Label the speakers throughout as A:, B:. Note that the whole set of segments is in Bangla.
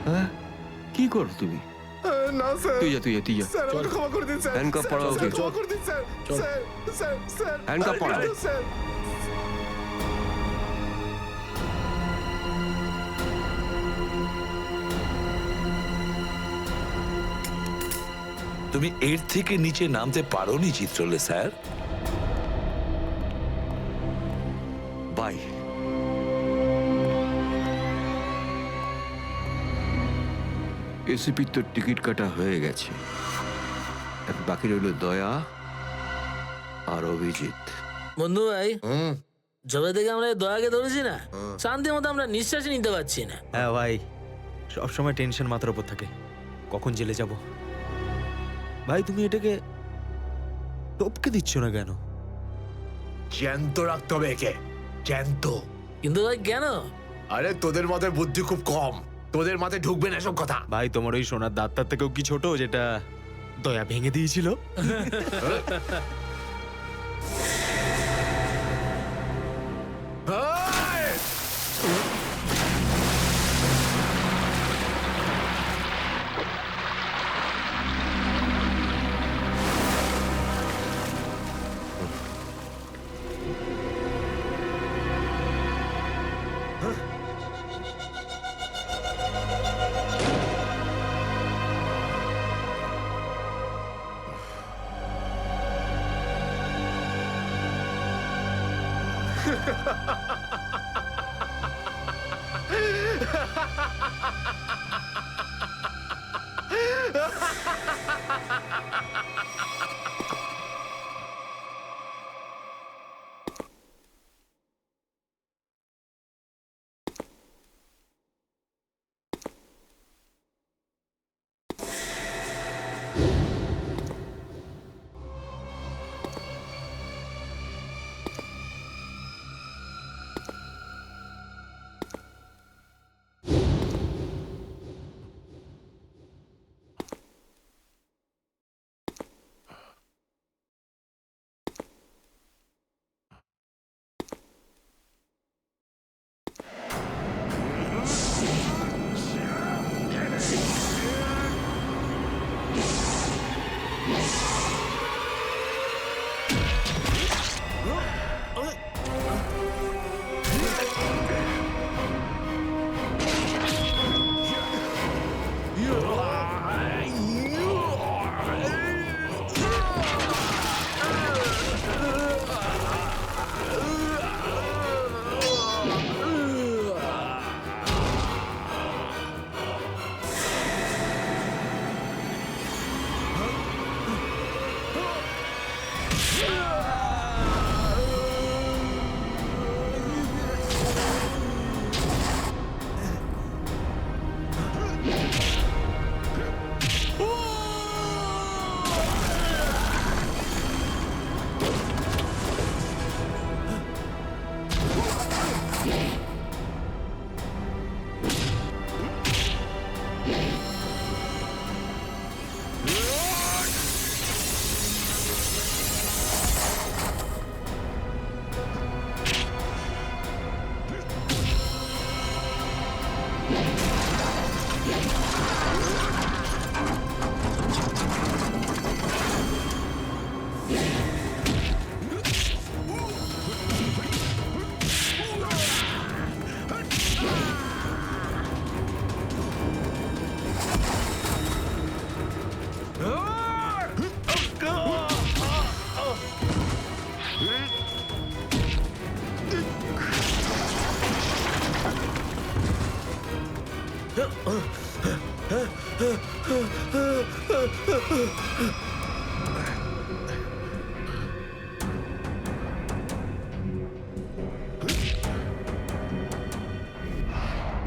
A: হ্যাঁ কি করো তুমি?
B: না স্যার,
A: তুই যা তুই যা তুই যা।
B: স্যার আমাকে ক্ষমা করে দিন স্যার।
A: হ্যান্ডকাফ পরাও ওকে।
B: ক্ষমা করে দিন স্যার।
C: চল।
B: স্যার স্যার স্যার
A: হ্যান্ডকাফ পরাও।
B: স্যার।
D: তুমি এর থেকে নিচে নামতে পারোনি চিত্রলে স্যার।
A: বাই। এসিপির তো টিকিট কাটা হয়ে গেছে, এখন বাকি রইল দয়া আর অভিজিৎ।
C: বন্ধু ভাই, যবে থেকে আমরা এই দয়াকে ধরেছি না, শান্তি মতো আমরা নিঃশ্বাসই নিতে পারছি না।
E: হ্যাঁ ভাই, সবসময় টেনশন মাথার উপর থাকে, কখন জেলে যাব। ভাই তুমি এটাকে টপকে দিচ্ছ না কেন?
B: জ্যান্ত রাখতে হবে একে, জ্যান্ত।
C: কিন্তু ভাই কেন?
B: আরে তোদের মাথায় বুদ্ধি খুব কম, তোদের মাথায় ঢুকবে না এসব কথা।
E: ভাই তোমার ওই সোনার দাঁতটার থেকেও কি ছোট যেটা দয়া ভেঙে দিয়েছিল?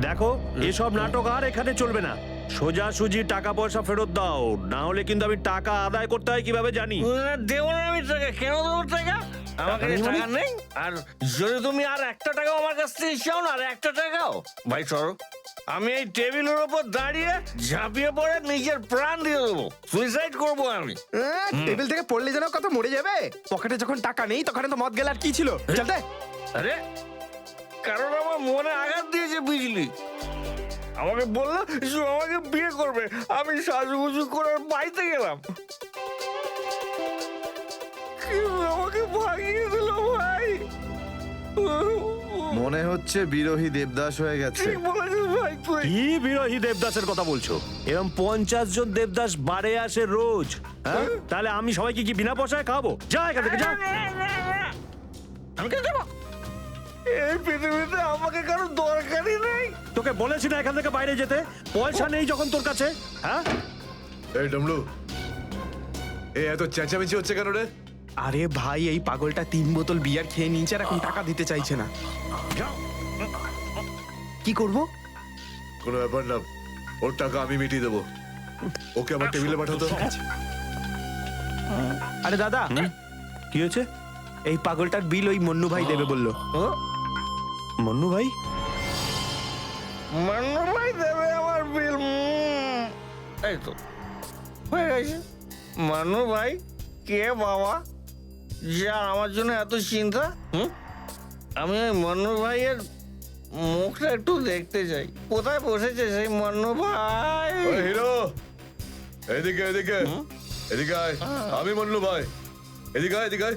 F: দেখো, এসব নাটক আর এখানে চলবে না। সোজাসুজি টাকা পয়সা ফেরত দাও, না হলে কিন্তু আমি টাকা আদায় করতে হয় কিভাবে জানি।
C: দেবো না আমি টাকা, কেন দেবো টাকা? আমার কাছে টাকা নেই। আর যদি তুমি আর একটা টাকাও আমার কাছ থেকে চাও না, আর একটা টাকাও, ভাই সরো, আমি এই টেবিলের উপর দাঁড়িয়ে ঝাঁপিয়ে পড়ে নিজের প্রাণ দিয়ে দেবো, সুইসাইড করবো আমি।
B: টেবিল থেকে পড়লে যেন কত মরে যাবে। পকেটে যখন টাকা নেই তখন তো মদ গেলে আর কি ছিল। চলতে
C: আরে কারণ আমার মনে আঘাত দিয়েছে বুঝলি, আমাকে বললো যে ও আমাকে বিয়ে করবে, আমি সাজুগুজু করে ওর বাড়িতে গেলাম, কিন্তু আমাকে ভাগিয়ে দিল ভাই।
G: মনে হচ্ছে বিরোহী দেবদাস হয়ে গেছে।
C: ঠিক বলেছিস ভাই তুই।
F: কি বিরোহী দেবদাসের কথা বলছো? এরকম 50 জন দেবদাস বাড়ে আসে রোজ। হ্যাঁ, তাহলে আমি সবাইকে কি বিনা পয়সায় খাবো? যা এখান থেকে যা।
C: আমি কেন যাবো? এই পৃথিবীতে আমাকে কারো দরকারই নেই।
F: তোকে বলেছি না এখান থেকে বাইরে যেতে? পয়সা নেই যখন তোর কাছে। হ্যাঁ,
G: এই ডমলু, এ এত চেঁচামেচি হচ্ছে কেন রে?
B: আরে ভাই, এই পাগলটা 3 বোতল বিয়ার খেয়ে নিয়েছে আর এখন টাকা দিতে চাইছে না। কি করব?
G: কোনো ব্যাপার না, ওর টাকা আমি মিটিয়ে দেবো। ওকে আমার টেবিলে পাঠাতো।
B: আরে দাদা,
F: কি হয়েছে?
B: এই পাগলটার বিল ওই মন্নু ভাই দেবে বললো।
F: মন্নু ভাই?
C: মান্নু ভাই দেবে আমার বিল। এই তো হয়ে গেছে। মান্নু ভাই কে বাবা, যা আমার জন্য এত চিন্তা? আমি ওই মান্নু ভাইয়ের মুখটা একটু দেখতে চাই। কোথায় বসেছে সেই মান্নু ভাই?
G: ওই হিরো, এদিকে এদিকে এদিকে আয়। আমি মন্নু ভাই, এদিকে আয়, এদিকে আয়।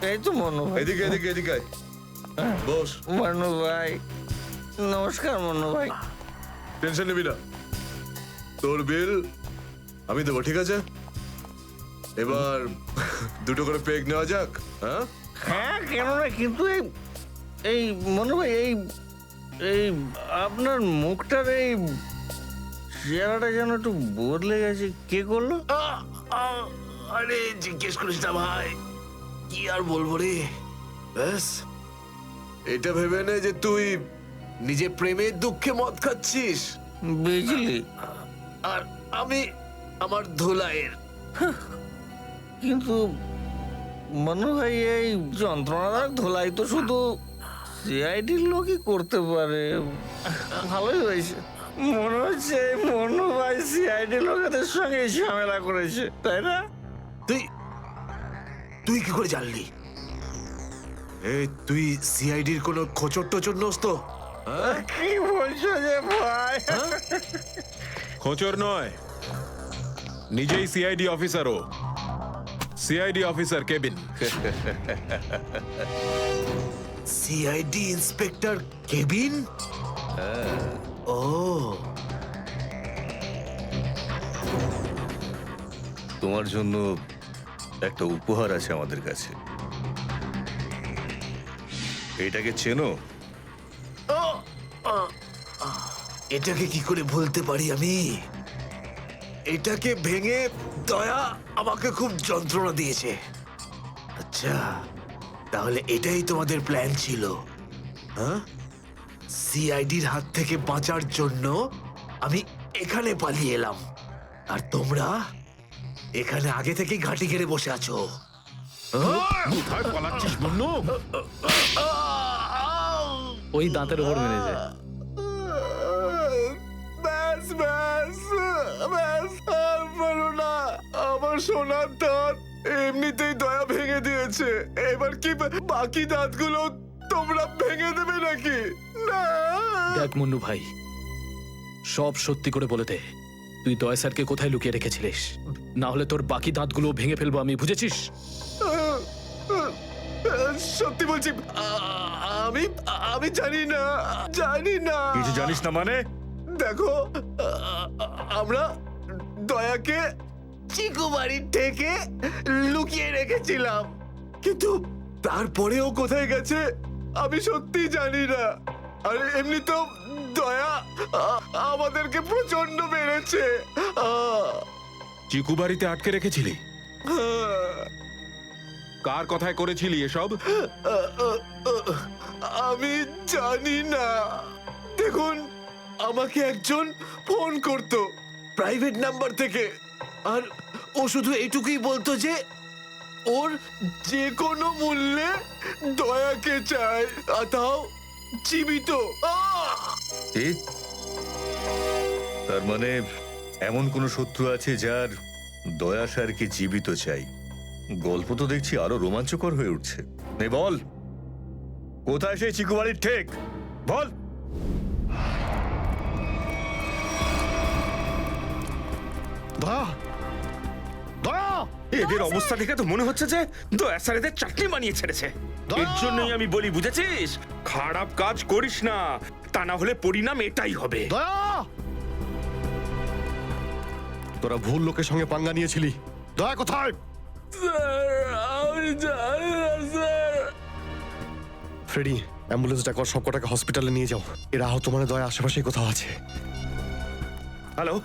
C: এই তো মান্নু ভাই।
G: এদিকে এদিকে এদিকে আয়। বস।
C: মান্নু ভাই নমস্কার। মান্নু ভাই
G: টেনশন নিবি না, তোর বিল আমি দেবো, ঠিক আছে? এবার দুটো করে পেগ নেওয়া যাক। হ্যাঁ
C: হ্যাঁ, কেন না, কিন্তু এই এই মনে ভাই এই এই আপনার মুখটার এই চেহারাটা যেন একটু বদলে গেছে। কে করলো?
D: আরে জিজ্ঞেস করিস না ভাই, কি আর বলবো রে।
G: ব্যাস, এটা ভেবে নে যে তুই নিজে প্রেমের দুঃখে মদ খাচ্ছিস
C: বিজলি।
G: আর আমি আমার ধুলাইয়ের।
C: কিন্তু মনে হয় এই যন্ত্রণাদায়ক ধোলাই তো শুধু সিআইডির লোকই করতে পারে। ভালোই হয়েছে, মনে হচ্ছে এই মনু ভাই সিআইডি লোকেদের সঙ্গে ঝামেলা করেছে, তাই না?
G: তুই তুই কি করে জানলি? এই তুই সিআইডির কোনো খোঁচর টোচর নোস তো?
C: কি বলছো যে ভাই?
H: খোঁচর নয়, নিজেই সিআইডি অফিসারও। CID officer cabin.
G: CID inspector cabin? ও,
A: তোমার জন্য একটা উপহার আছে আমাদের কাছে। এটাকে চেনো?
G: এটাকে কি করে ভুলতে পারি আমি? এটাকে ভেঙে দয়া আমাকে খুব যন্ত্রণা দিয়েছে। আচ্ছা, তাহলে এটাই তোমাদের প্ল্যান ছিল? হ্যাঁ, সিআইডির হাত থেকে বাঁচার জন্য আমি এখানে পালিয়ে এলাম, আর তোমরা এখানে আগে থেকে ঘাঁটি ঘেরে বসে আছো।
H: কোথায় পালাচ্ছিস বন্নু?
I: ওই দাঁতের উপর মেরেছে।
G: ব্যাস ব্যাস ব্যাস, আর পারো না। আমার সোনার দাঁত এমনিতেই দয়া ভেঙে দিয়েছে, এবার কি বাকি দাঁতগুলো তোমরা ভেঙে দেবে নাকি? না।
I: দেখ মুন্নু ভাই, সব সত্যি করে বলে দে, তুই দয়া স্যারকে কোথায় লুকিয়ে রেখেছিলিস? না হলে তোর বাকি দাঁতগুলো ভেঙে ফেলবো আমি, বুঝেছিস?
G: সত্যি বলছি, আমি আমি জানি না, জানি না।
H: কিছু জানিস না মানে?
G: দেখো, আমরা দয়াকে চিকু বাড়ির থেকে লুকিয়ে রেখেছিলাম, কিন্তু তারপরেও কোথায় গেছে আমি সত্যি জানি না। আর এমনি তো দয়া আমাদেরকে প্রচন্ড মেরেছে।
H: চিকু বাড়িতে আটকে রেখেছিলি? কার কথায় করেছিলি এসব?
G: আমি জানি না। দেখুন, আমাকে একজন ফোন করত প্রাইভেট নাম্বার থেকে, আর ও শুধু এইটুকুই বলতো যে ওর যে কোনো মূল্যে দয়াকে চায়, আর তাও জীবিত।
A: ঠিক, তার মানে এমন কোন শত্রু আছে যার দয়া স্যারকে জীবিত চাই। গল্প তো দেখছি আরো রোমাঞ্চকর হয়ে উঠছে। নে বল, কোথায় সেই চিকু বাড়ির ঠেক? বল।
J: দয়া দয়া
H: এদের অবস্থা দেখে তো মনে হচ্ছে যে দয়া স্যার এদের চাটনি বানিয়ে ছেড়েছে। এর জন্যই আমি বলি, বুঝেছিস, খারাপ কাজ করিস না, তা না হলে পরিণাম এটাই হবে।
J: দয়া তোরা ভুল লোকের সঙ্গে পাঙ্গা নিয়েছিলি। দয়া কোথায়? ফ্রেডি, অ্যাম্বুলেন্স ডাকো, সব কটাকে হসপিটালে নিয়ে যাও। এরা আহত মানে দয়া আশেপাশে কোথাও আছে।
H: হ্যালো,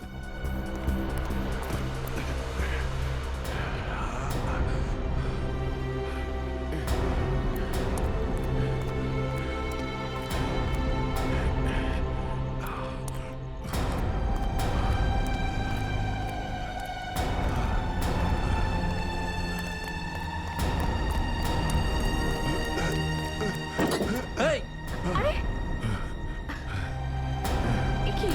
I: এই
K: কি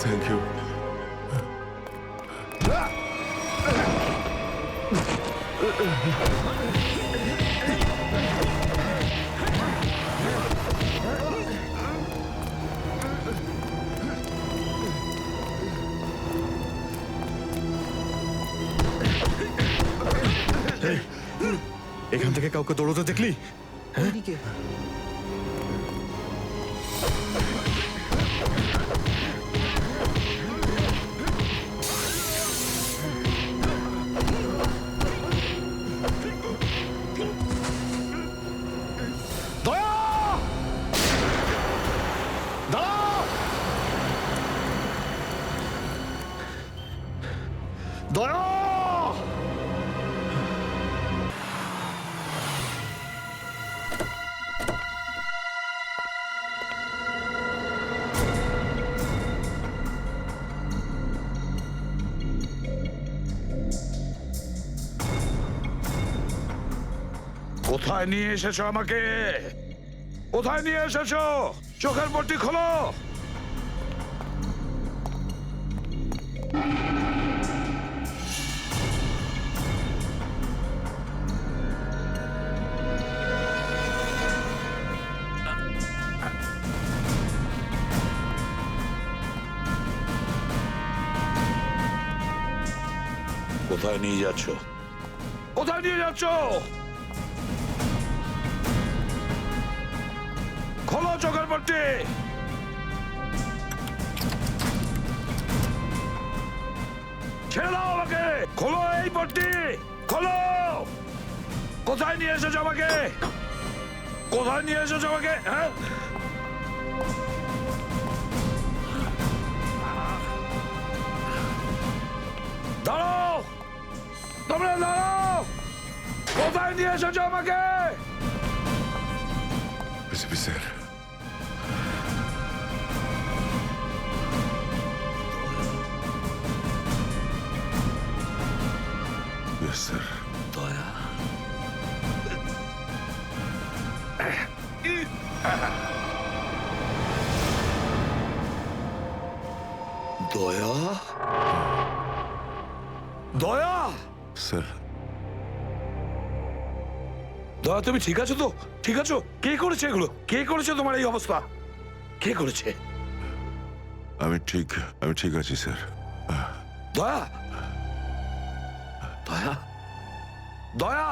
J: থ্যাংক ইউ। এখান থেকে কাউকে দৌড়তে দেখলি? দয়া দাঁড়াও! দয়া
D: কোথায় নিয়ে এসেছো আমাকে? কোথায় নিয়ে এসেছো? চোখের পট্টি খোলো। কোথায় নিয়ে যাচ্ছ? কোথায় নিয়ে যাচ্ছ? খোলো চোখের পট্টি। ছেড়ে দাও আমাকে। খোলো এই পট্টি, খোলো। কোথায় নিয়ে এসেছো আমাকে? কোথায় নিয়ে এসেছো আমাকে? হ্যাঁ, দাঁড়াও, তোমরা দাঁড়াও। কোথায় নিয়ে এসেছো আমাকে?
J: স্যার স্যার
G: দয়া দয়া দয়া
J: স্যার
D: দয়া, তুমি ঠিক আছো তো? ঠিক আছো? কে করেছে এগুলো? কে করেছে তোমার এই অবস্থা? কে করেছে?
J: আমি ঠিক আছি স্যার।
D: দয়া, দয়া, দয়া।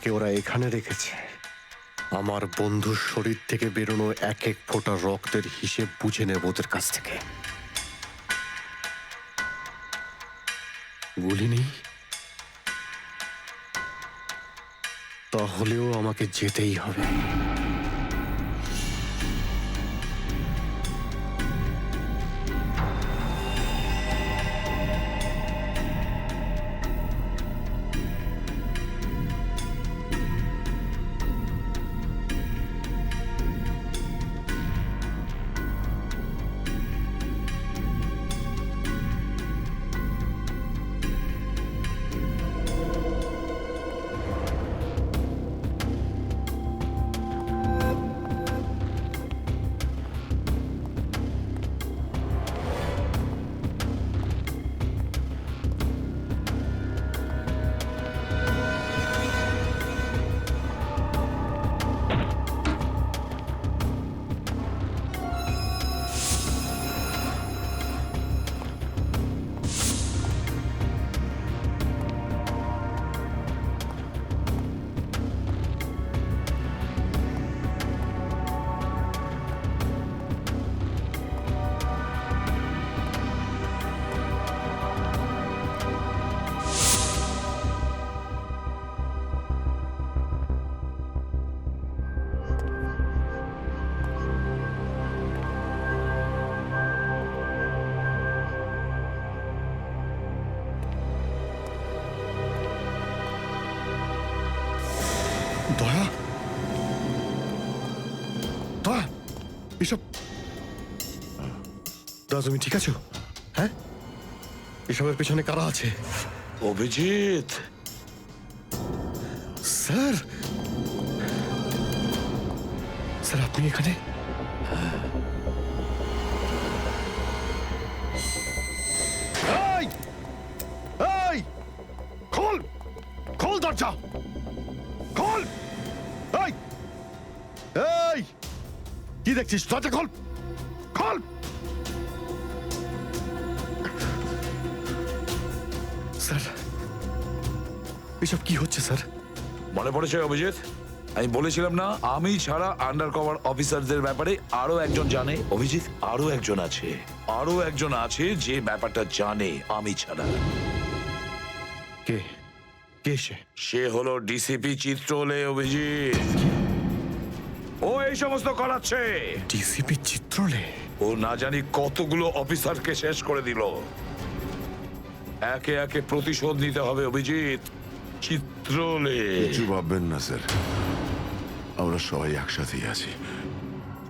J: দয়াকে ওরা এখানে রেখেছে আমার বন্ধুর শরীর থেকে বেরোনো এক এক ফোঁটা রক্তের হিসেব বুঝে নেব ওদের কাছ থেকে। গুলি নেই, তাহলেও আমাকে যেতেই হবে। দয়া, দয়া, এসব দয়া তুমি ঠিক আছো? হ্যাঁ, এসবের পেছনে কারা আছে?
D: অভিজিৎ,
J: স্যার, স্যার আপনি এখানে? এই, এই, খোল, খোল দরজা, খোল! এই, এই, কি দেখছিস? দরজা খোল, খোল! স্যার, এসব কি হচ্ছে স্যার?
D: মনে পড়েছে অভিজিৎ? আমি বলেছিলাম না, আমি ছাড়া আন্ডার কভার অফিসারদের ব্যাপারে আরো একজন জানে। অভিজিৎ, আরো একজন আছে, আরো একজন আছে যে ব্যাপারটা জানে আমি ছাড়া।
J: কে? কে সে?
D: সে হলো ডিসিপি চিত্রলে। অভিজিৎ, ও এই সমস্ত করাচ্ছে।
J: ডিসিপি চিত্রলে?
D: ও না জানি কতগুলো অফিসারকে শেষ করে দিল। একে একে প্রতিশোধ নিতে হবে অভিজিৎ। চিত্রলে।
L: কিছু ভাববেন না স্যার, আমরা সবাই একসাথেই আছি।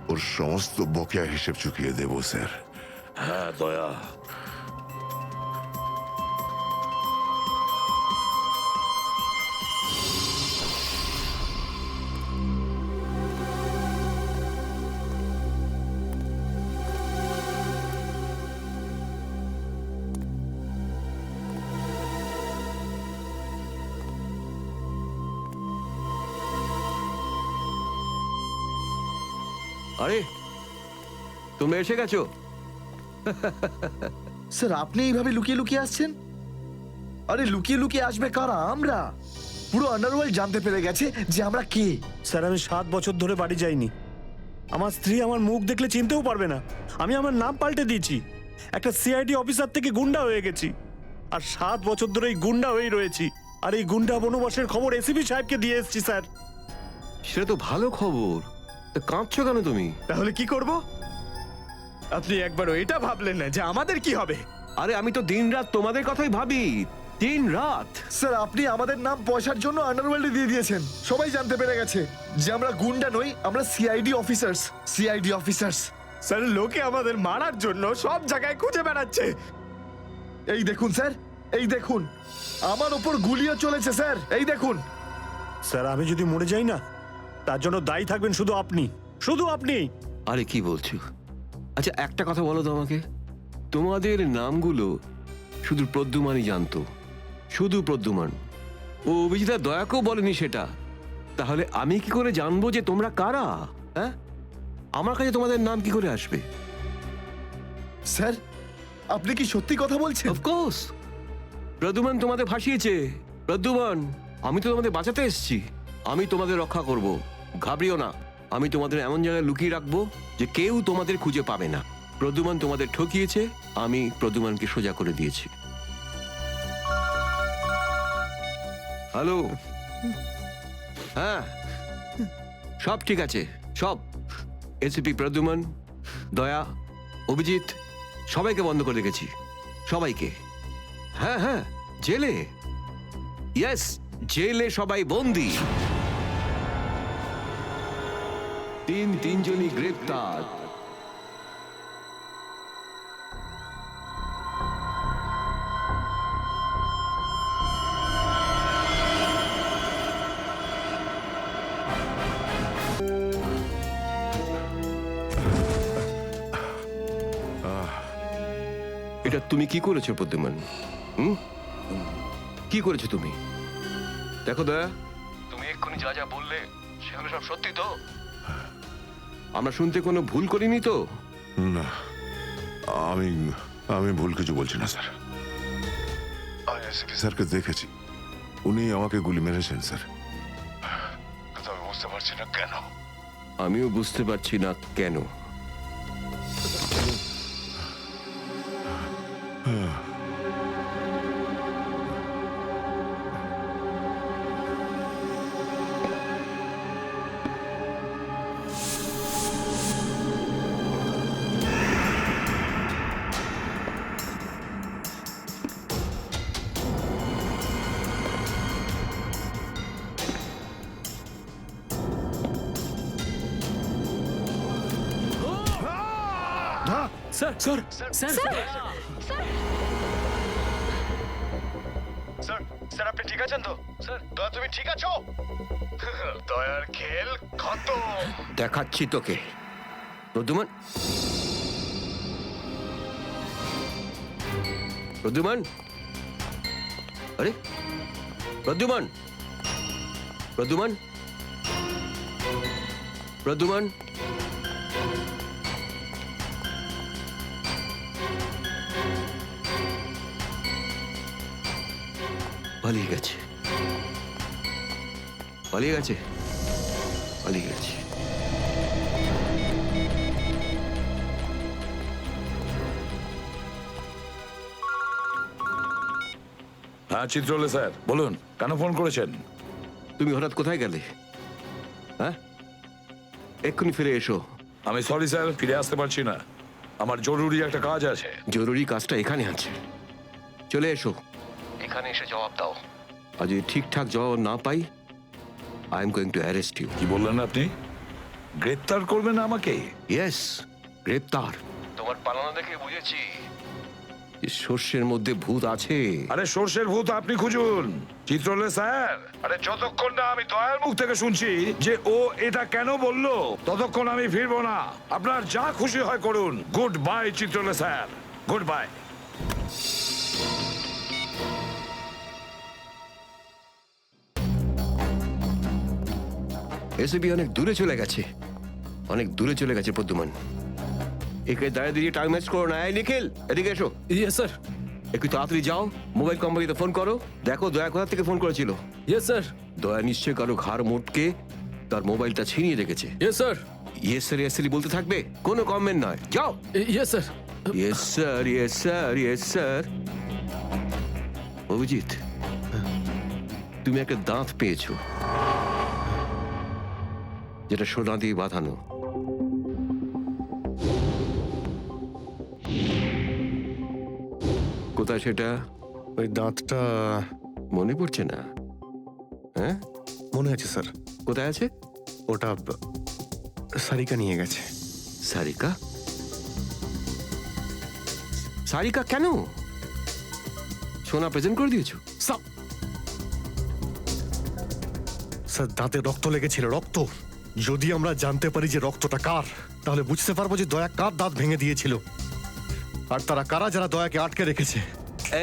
L: ওর সমস্ত বকেয়া হিসেব চুকিয়ে দেব স্যার।
D: হ্যাঁ দয়া।
M: আরে তোমরা এসে গেছো?
B: স্যার আপনি এইভাবে লুকিয়ে লুকিয়ে আসছেন? আরে লুকিয়ে লুকিয়ে আসবে কারা? আমরা। পুরো আন্ডারওয়ার্ল্ড জানতে পেরে গেছে যে আমরা কে।
F: স্যার আমি 7 বছর ধরে বাড়ি যাইনি। আমার স্ত্রী আমার মুখ দেখলে চিনতেও পারবে না। আমি আমার নাম পাল্টে দিয়েছি, একটা সিআইডি অফিসার থেকে গুন্ডা হয়ে গেছি। আর 7 বছর ধরে এই গুন্ডা হয়েই রয়েছি। আর এই গুন্ডা বনবাসের খবর এসিপি সাহেবকে দিয়ে এসেছি স্যার।
M: সেটা তো ভালো খবর, তা কাঁদছো কেন তুমি?
B: তাহলে কি করব? আপনি একবারও এটা ভাবলেন না যে আমাদের কি হবে?
M: আরে আমি তো দিনরাত তোমাদের কথাই ভাবি, দিনরাত।
B: স্যার আপনি আমাদের নাম পয়সার জন্য আন্ডারওয়ার্ল্ডে দিয়ে দিয়েছেন। সবাই জানতে পেরে গেছে যে আমরা গুন্ডা নই, আমরা CID officers. CID officers. Sir লোকে আমাদের মারার জন্য সব জায়গায় খুঁজে বেড়াচ্ছে। এই দেখুন স্যার, এই দেখুন, আমার ওপর গুলিও চলেছে স্যার, এই দেখুন।
F: স্যার আমি যদি মরে যাই না, তার জন্য দায়ী থাকবেন শুধু আপনি, শুধু আপনি।
M: আরে কি বলছো? আচ্ছা একটা কথা বলো তো আমাকে, তোমাদের নামগুলো শুধু প্রদ্যুমানই জানতো, শুধু প্রদ্যুমান। ও অভিজিৎ দয়াকেও বলেনি সেটা। তাহলে আমি কি করে জানবো যে তোমরা কারা? হ্যাঁ, আমার কাছে তোমাদের নাম কি করে আসবে?
B: স্যার আপনি কি সত্যি কথা বলছেন?
M: অফকোর্স, প্রদ্যুমান তোমাদের ফাঁসিয়েছে। প্রদ্যুমান, আমি তো তোমাদের বাঁচাতে এসেছি। আমি তোমাদের রক্ষা করব, ঘাবড়িও না। আমি তোমাদের এমন জায়গায় লুকিয়ে রাখবো যে কেউ তোমাদের খুঁজে পাবে না। প্রদ্যুমান তোমাদের ঠকিয়েছে, আমি প্রদ্যুমানকে সোজা করে দিয়েছি। হ্যালো, হ্যাঁ সব ঠিক আছে, সব। এসিপি প্রদ্যুমান, দয়া, অভিজিৎ সবাইকে বন্ধ করে রেখেছি, সবাইকে। হ্যাঁ হ্যাঁ, জেলে, ইয়েস, জেলে সবাই বন্দি। তিনজনই গ্রেপ্তার। এটা তুমি কি করেছো প্রদ্যুমান? কি করেছো তুমি? দেখো দয়া, তুমি এক্ষুনি যা যা বললে সেগুলো সব সত্যি তো? আমরা শুনতে কোনো ভুল করিনি তো?
L: না, আমি আমি ভুল কিছু বলছি না স্যার। আমি এসপি স্যারকে দেখেছি, উনি আমাকে গুলি মেরেছেন স্যার। কিন্তু আমি বুঝতে পারছি না কেন।
M: আমিও বুঝতে পারছি না কেন।
I: স্যার স্যার স্যার
B: স্যার আপনি ঠিক আছেন তো? স্যার দয়া, তুমি ঠিক আছো? দয়ার খেল খতম।
M: দেখাচ্ছি তোকে প্রদ্যুমান। প্রদ্যুমান, আরে প্রদ্যুমান, প্রদ্যুমান, প্রদ্যুমান, পালিয়ে গেছে, পালিয়ে গেছে, পালিয়ে গেছে।
D: হ্যাঁ চিত্রলে স্যার, বলুন কেন ফোন করেছেন?
M: তুমি হঠাৎ কোথায় গেলে? হ্যাঁ, এক্ষুনি ফিরে এসো।
D: আমি সরি স্যার, ফিরে আসতে পারছি না, আমার জরুরি একটা কাজ আছে।
M: জরুরি কাজটা এখানে আছে, চলে এসো। এখানে এসে জবাব দাও। আর যদি ঠিকঠাক জবাব না পাই, I am going to arrest you.
D: কি বললেন আপনি? গ্রেপ্তার করবেন আমাকে?
M: ইয়েস, গ্রেপ্তার। তোমার পালানো দেখে বুঝেছি সর্ষের মধ্যে ভূত আছে।
D: আরে সর্ষের ভূত আপনি খুঁজুন চিত্রলে স্যার। আরে যতক্ষণ না আমি দয়ার মুখ থেকে শুনছি যে ও এটা কেন বললো, ততক্ষণ আমি ফিরবো না। আপনার যা খুশি হয় করুন। Goodbye Chitrale sir, goodbye.
M: এসবি অনেক দূরে চলে গেছে, অনেক দূরে চলে গেছে প্রদ্যুমান। একে দাঁড়িয়ে দিয়ে টাইম ওয়েস্ট করো না। এই নিখিল, এদিকে এসো।
I: Yes sir.
M: একটু তাড়াতাড়ি যাও, মোবাইল কোম্পানিতে ফোন করো, দেখো দয়া কোথা থেকে ফোন করেছিল।
I: Yes sir.
M: দয়া নিশ্চয় কারো ঘাড় মোটকে তার মোবাইলটা ছিনিয়ে রেখেছে।
I: Yes sir.
M: Yes sir, yes sir বলতে থাকবে, কোনো কমেন্ট নয়। যাও।
I: Yes sir.
M: Yes sir, yes sir, yes sir. Abhijit, তুমি একটা দাঁত পেয়েছো, যেটা সোনা দিয়ে বাঁধানো। কোথায় সেটা?
J: ওই দাঁতটা
M: মনে পড়ছে না? হ্যাঁ
J: মনে আছে স্যার।
M: কোথায় আছে?
J: ওটা সারিকা নিয়ে গেছে।
M: সারিকা? সারিকা কেন? সোনা প্রেজেন্ট করে দিয়েছো?
J: স্যার দাঁতে রক্ত লেগেছিল, রক্ত। যদি আমরা জানতে পারি যে রক্তটা কার, তাহলে বুঝতে পারবো যে দয়া কার দাঁত ভেঙে দিয়েছিল, আর তারা কারা যারা দয়াকে আটকে রেখেছে।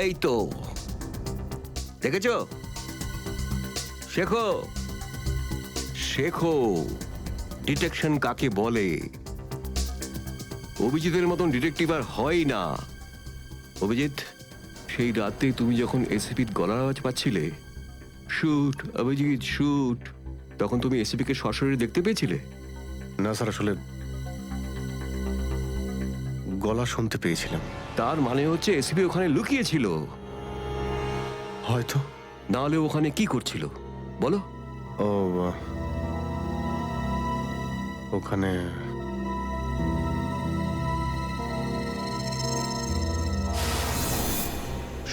M: এই তো দেখেছো, শেখো, শেখো ডিটেকশন কাকে বলে। অভিজিতের মতন ডিটেকটিভ আর হয় না। অভিজিৎ, সেই রাতে তুমি যখন এসিপির গলার আওয়াজ পাচ্ছিলে, শুট অভিজিৎ শুট, তখন তুমি এসিপি কে সরাসরি দেখতে পেয়েছিলে?
J: না স্যার, আসলে গলা শুনতে পেয়েছিলাম।
M: তার মানে হচ্ছে এসিপি ওখানে লুকিয়ে ছিল।
J: হয়তো।
M: নাহলে ওখানে কি করছিল বলো?
J: ও ওখানে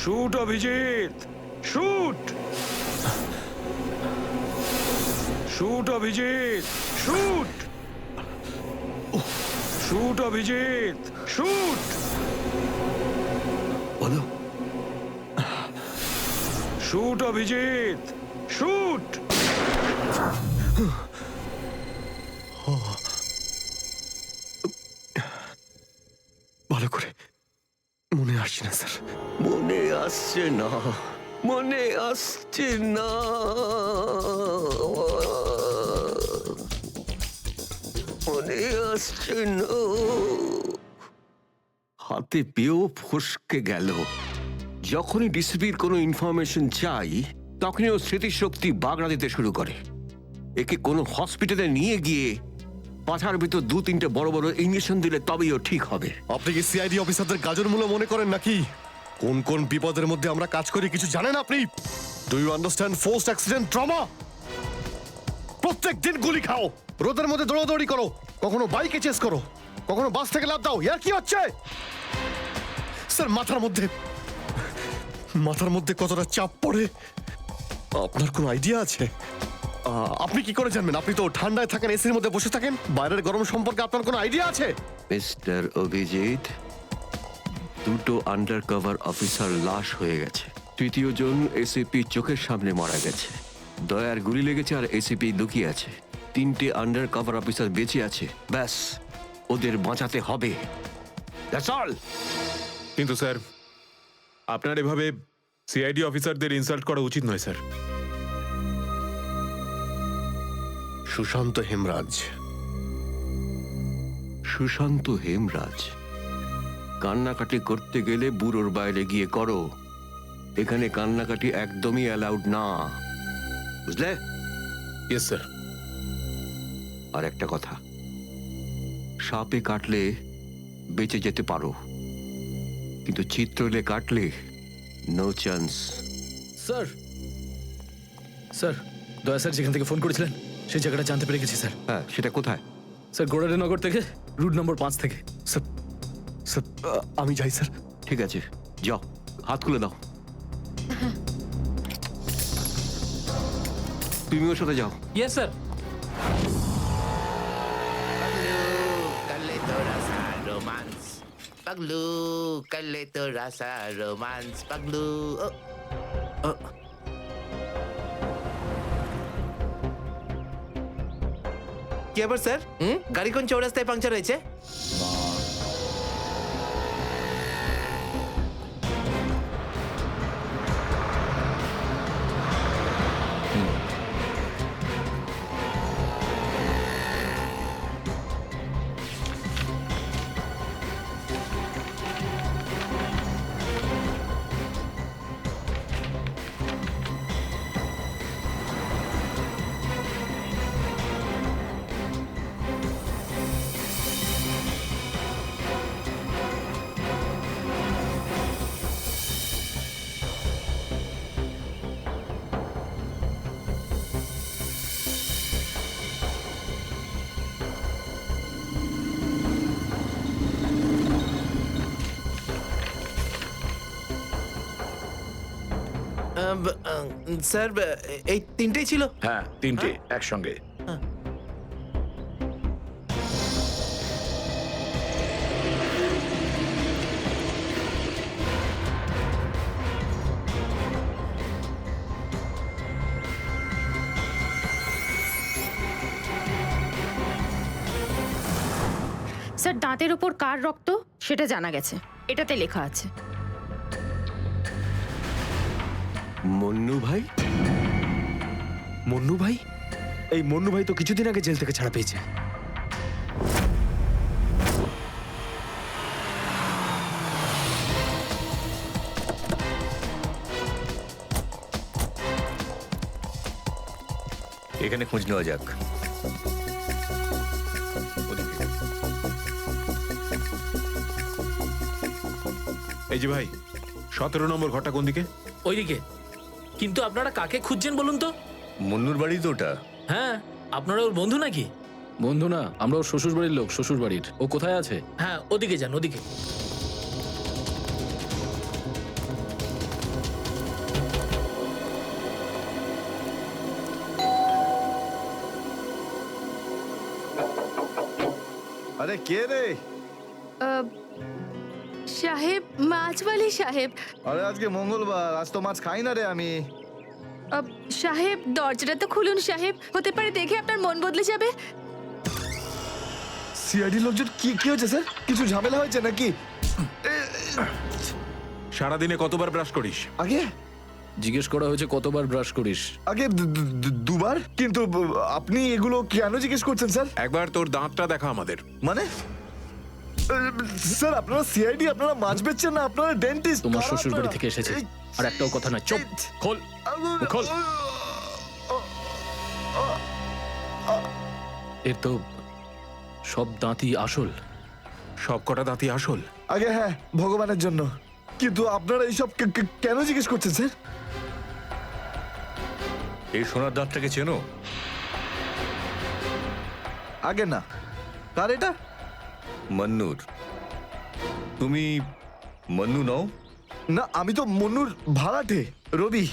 D: shoot Abhijit, shoot! Shoot Abhijit, shoot! Shoot Abhijit, shoot!
M: বলো।
D: Shoot Abhijit, shoot!
J: ভালো করে মনে আসছে না স্যার।
M: মনে আসছে না, মনে আসছে না। মনে আসছে না। হাতে পেয়েও ফসকে গেল। যখনই ডিসিপির কোনো ইনফরমেশন চাই, তখনই ও স্মৃতিশক্তি বাগড়া দিতে শুরু করে। একে কোনো হসপিটালে নিয়ে গিয়ে পাছার ভিতর 2-3টে বড় বড় ইঞ্জেকশন দিলে তবেই ও ঠিক হবে।
J: আপনি কি সিআইডি অফিসারদের গাজর মূল্য মনে করেন নাকি? কোন কোন বিপদের মধ্যে আমরা কাজ করি কিছু জানেন আপনি? Do you understand forced accident trauma? প্রত্যেক দিন গুলি খাও, রোদের মধ্যে দৌড়াদৌড়ি করো, কখনো বাইকে চেস করো, কখনো বাস থেকে লাফ দাও। ইয়ার কি হচ্ছে স্যার? মাথার মধ্যে কতটা চাপ পড়ে আপনার কোনো আইডিয়া আছে? আপনি কি করে জানবেন? আপনি তো ঠান্ডায় থাকেন, এসির মধ্যে বসে থাকেন। বাইরের গরম সম্পর্কে আপনার কোনো আইডিয়া আছে?
M: মিস্টার অভিজিৎ, 2টো আন্ডার কভার অফিসার লাশ হয়ে গেছে। 3য় জন এসিপি চোখের সামনে মারা গেছে। দয়ার গুলি লেগেছে আর এসিপি লুকিয়ে আছে। 3টে আন্ডার কভার অফিসার বেঁচে আছে। ব্যাস, ওদের বাঁচাতে হবে। That's all.
E: কিন্তু স্যার, আপনার এভাবে সিআইডি অফিসারদের ইনসাল্ট করা উচিত নয় স্যার।
J: সুশান্ত হেমরাজ।
M: সুশান্ত হেমরাজ? কান্নাকাটি করতে গেলে বুড়োর বাইরে গিয়ে করো। এখানে কান্নাকাটি একদমই অ্যালাউড না, বুঝলে?
I: Yes sir.
M: আর একটা কথা, সাপে কাটলে বেঁচে যেতে পারো, কিন্তু চিত্রলে কাটলে নো চান্স।
I: স্যার, স্যার, দয়া স্যার যেখান থেকে ফোন করেছিলেন সেই জায়গাটা জানতে পেরে গেছি স্যার।
M: হ্যাঁ, সেটা কোথায়?
I: স্যার, গোড়ারেনগর থেকে, রুট নম্বর 5 থেকে।
J: স্যার, আমি যাই স্যার।
M: ঠিক আছে, যাও, হাত খুলে দাও। তুমি ওর সাথে যাও।
I: Yes sir.
N: Paglu, kalito rasa romance. Paglu. কি আবার স্যার? গাড়ি কোন চৌরাস্তায় পাংচার হয়েছে? স্যার, এই 3টেই ছিল?
D: হ্যাঁ, 3টে একসঙ্গে।
K: স্যার, দাঁতের উপর কার রক্ত সেটা জানা গেছে, এটাতে লেখা আছে।
M: মন্নু ভাই?
E: মন্নু ভাই? এই মন্নু ভাই তো কিছুদিন আগে জেল থেকে ছাড়া পেয়েছে।
A: এখানে খোঁজ নেওয়া যাক। ওদিকে।
H: এই যে ভাই, 17 নম্বর ঘরটা কোন দিকে?
I: ওইদিকে। কিন্তু আপনারা কাকে খুঁজছেন বলুন তো?
A: মুন্নুর বাড়ি তো ওটা।
I: হ্যাঁ, আপনারা ওর বন্ধু নাকি? বন্ধু না, আমরা ওর শ্বশুর বাড়ির লোক। শ্বশুর বাড়ির। ও কোথায় আছে? হ্যাঁ, ওদিকে যান, ওদিকে।
B: আরে কে রে?
O: সাহেব, মাছওয়ালি সাহেব।
B: আরে আজকে মঙ্গলবার, আজ তো মাছ খাই না রে আমি।
O: সাহেব, দরজাটা তো খুলুন সাহেব, হতে পারে দেখে আপনার মন বদলে যাবে।
B: সিআইডি লোকজন কি কি হয়েছে স্যার? কিছু ঝামেলা হয়েছে নাকি?
H: সারাদিনে কতবার ব্রাশ করিস?
B: আগে
I: জিজ্ঞেস করা হয়েছে কতবার ব্রাশ করিস।
B: আগে দুবার। কিন্তু আপনি এগুলো কেন জিজ্ঞেস করছেন স্যার?
H: একবার তোর দাঁতটা দেখা আমাদের।
B: মানে স্যার, আপনারা সিআইডি, আপনারা মাছ বেচছেন না, আপনারা ডেন্টিস্ট।
I: তোমার শ্বশুর বাড়ি থেকে এসেছে, আর একটাও কথা না। চুপ, খোল খোল। এর তো সব দাঁতই আসল।
H: সব কটা দাঁতই আসল?
B: আগে হ্যাঁ, ভগবানের জন্য। কিন্তু আপনারা এইসব কেন জিজ্ঞেস করছেন স্যার?
A: এই সোনার দাঁতটাকে চেনো?
B: আগে না। কার এটা?
A: মন্নুর। তুমি মন্নু নও?
B: না, আমি তো মন্নুর ভাড়াটে, রবি।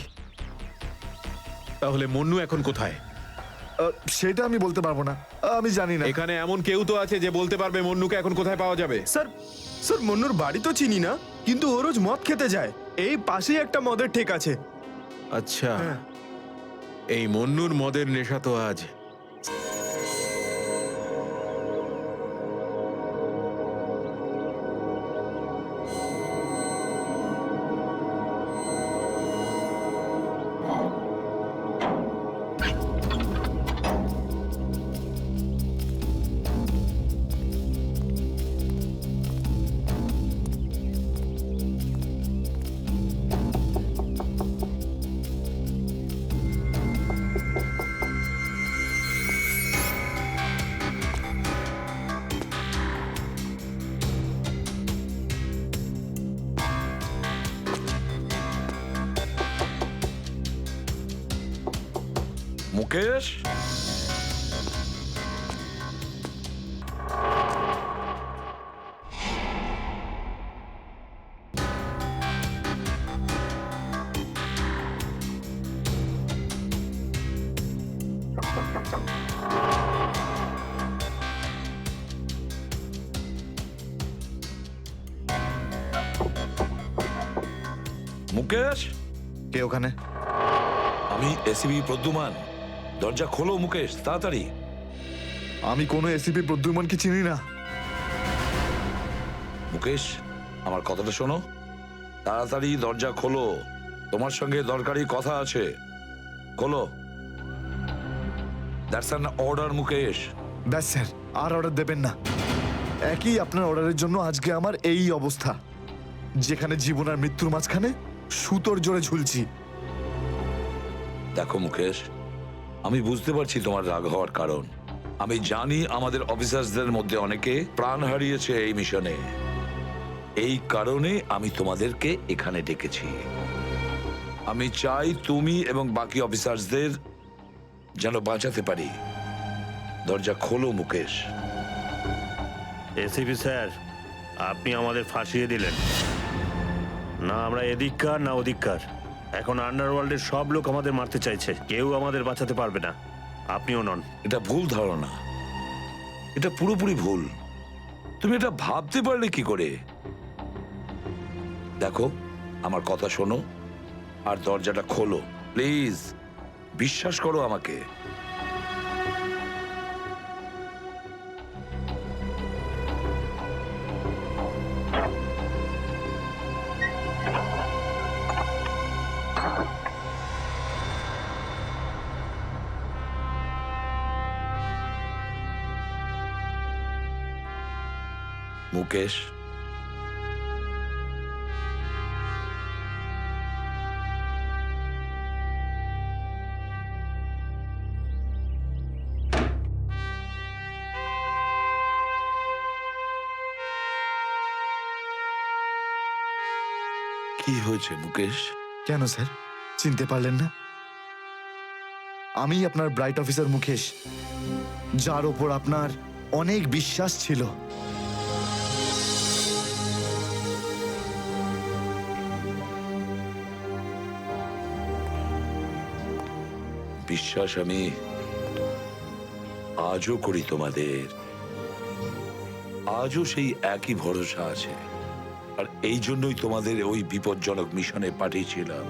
H: তাহলে মন্নু এখন কোথায়?
B: সেটা আমি বলতে পারবো না, আমি জানি না।
H: এখানে এমন কেউ তো আছে যে বলতে পারবে মন্নুকে এখন কোথায় পাওয়া যাবে?
F: স্যার, স্যার মন্নুর বাড়ি তো চিনি না, কিন্তু ও রোজ মদ খেতে যায়। এই পাশেই একটা মদের ঠেক আছে।
H: আচ্ছা, এই মন্নুর মদের নেশা তো আজ।
D: মুকেশ, মুকেশ,
B: কে ওখানে?
D: আমি এসিবি প্রদ্যুমান। দরজা খোলো মুকেশ, তাড়াতাড়ি।
B: আমি কোনো এসিপি প্রদ্যুমনকে চিনি না।
D: মুকেশ, আমার কথাটা শোনো। তাড়াতাড়ি দরজা খোলো, তোমার সঙ্গে দরকারি কথা আছে। খোলো। That's an order Mukesh.
B: ব্যাস স্যার, আর অর্ডার দেবেন না। একই আপনার অর্ডারের জন্য আজকে আমার এই অবস্থা, যেখানে জীবন আর মৃত্যুর মাঝখানে সুতোর জোরে ঝুলছি।
D: দেখো মুকেশ, আমি বুঝতে পারছি তোমার রাগ হওয়ার কারণ। আমি জানি আমাদের অফিসারদের মধ্যে অনেকে প্রাণ হারিয়েছে এই মিশনে। এই কারণে আমি তোমাদেরকে এখানে ডেকেছি। আমি চাই তুমি এবং বাকি অফিসারদের যেন বাঁচাতে পারি। দরজা খোলো মুকেশ।
F: এসিপি স্যার, আপনি আমাদের ফাঁসিয়ে দিলেন। না আমরা এদিককার না ওদিককার। এখন আন্ডারওয়ার্ল্ডের সব লোক আমাদের মারতে চাইছে, কেউ আমাদের বাঁচাতে পারবে না, আপনিও নন।
D: এটা ভুল ধারণা, এটা পুরোপুরি ভুল। তুমি এটা ভাবতে পারলে কি করে? দেখো, আমার কথা শোনো আর দরজাটা খোলো প্লিজ। বিশ্বাস করো আমাকে। মুকেশ, কি হয়েছে মুকেশ?
B: কেন স্যার চিনতে পারলেন না? আমি আপনার ব্রাইট অফিসার মুকেশ, যার ওপর আপনার অনেক বিশ্বাস ছিল।
D: বিশ্বাস আমি আজও করি তোমাদের, আজও সেই একই ভরসা আছে। আর এই জন্যই তোমাদের ওই বিপজ্জনক মিশনে পাঠিয়েছিলাম।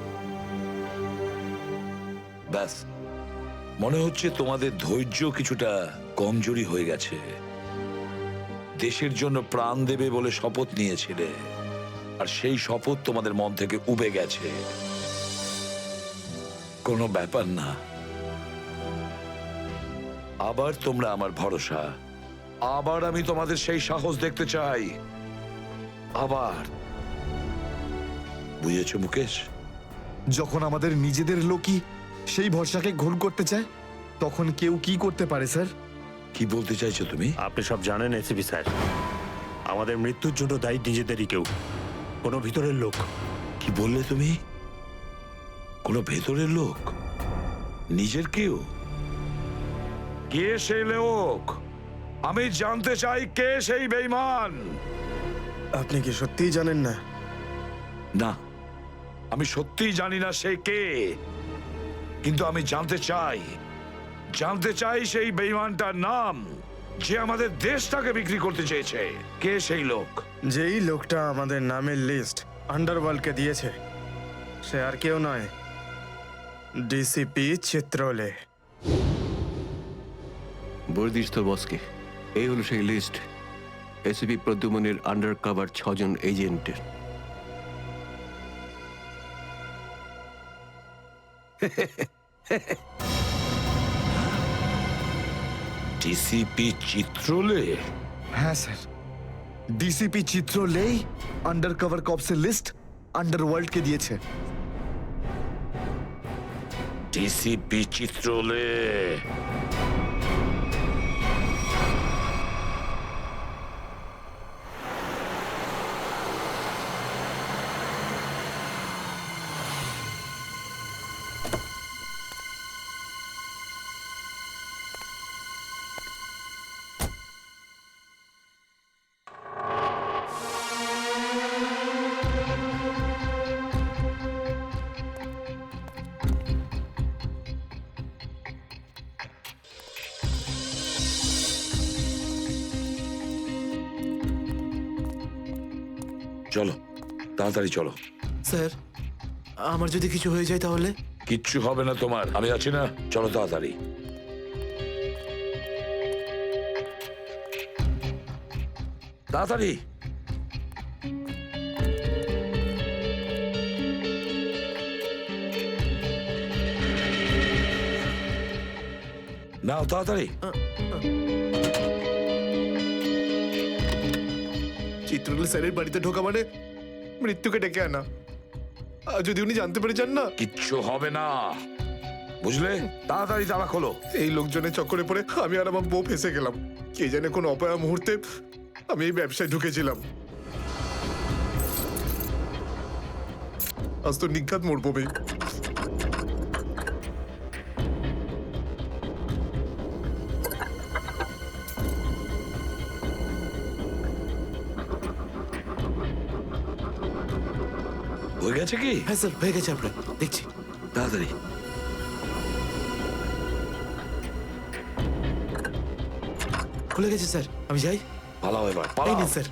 D: ব্যাস, মনে হচ্ছে তোমাদের ধৈর্য কিছুটা কমজোরি হয়ে গেছে। দেশের জন্য প্রাণ দেবে বলে শপথ নিয়েছিলে, আর সেই শপথ তোমাদের মন থেকে উবে গেছে। কোনো ব্যাপার না, আবার তোমরা আমার ভরসা, আবার আমি তোমাদের সেই সাহস দেখতে চাই। আবার, বুঝেছো মুকেশ?
B: যখন আমাদের নিজেদের লোকই সেই ভরসাকে ঘোল করতে চায়, তখন কেউ কি করতে পারে স্যার?
D: কি বলতে চাইছো তুমি?
F: আপনি সব জানেন এসিপি স্যার, আমাদের মৃত্যুর জন্য দায়ী নিজেদেরই কেউ, কোনো ভিতরের লোক।
D: কি বললে তুমি? কোনো ভেতরের লোক? নিজের কেউ? কে সেই লোক? আমি জানতে চাই কে সেই বেঈমান।
B: আপনি কি সত্যিই জানেন না?
D: না, আমি সত্যিই জানি না সে কে, কিন্তু আমি জানতে চাই সেই বেঈমানটার নাম, যে আমাদের দেশটাকে বিক্রি করতে চেয়েছে। কে সেই লোক?
B: যেই লোকটা আমাদের নামের লিস্ট আন্ডারওয়ার্ল্ডকে দিয়েছে, সে আর কেউ নয়, ডিসিপি চিত্রলে।
M: বর্দিস তোর বসকে। এই হলো সেই লিস্ট এসিপি প্রদ্যুমনের আন্ডার কভার 6 জন এজেন্টের।
D: ডিসিপি চিত্রলে?
B: হ্যাঁ স্যার, ডিসিপি চিত্রলেই আন্ডার কভার কপসের লিস্ট আন্ডারওয়ার্ল্ডকে দিয়েছে।
D: ডিসিপি চিত্রলে? চলো, তাড়াতাড়ি চলো।
G: স্যার, আমার যদি কিছু হয়ে যায় তাহলে?
D: কিচ্ছু হবে না তোমার, আমি আছি না। চলো তাড়াতাড়ি। তাড়াতাড়ি। নাও তাড়াতাড়ি।
B: চিত্রলে স্যারের বাড়িতে ঢোকা মানে মৃত্যুকে ডেকে আনা। আর যদি উনি জানতে পেরে যান না?
D: কিচ্ছু হবে না, বুঝলে? তাড়াতাড়ি তালা খোলো।
B: এই লোকজনের চক্করে পড়ে আমি আর আমার বউ ফেসে গেলাম। কে জানে কোন অপয়া মুহূর্তে আমি এই ব্যবসায় ঢুকেছিলাম। আজ তো নিঘাত মরবো বে।
D: হয়ে গেছে কি?
G: হ্যাঁ স্যার, হয়ে গেছে। আপনার দেখছি।
D: তাড়াতাড়ি।
G: খুলে গেছে স্যার, আমি যাই।
D: পালাও এবার,
G: এই
D: পালাও।
G: নিন স্যার।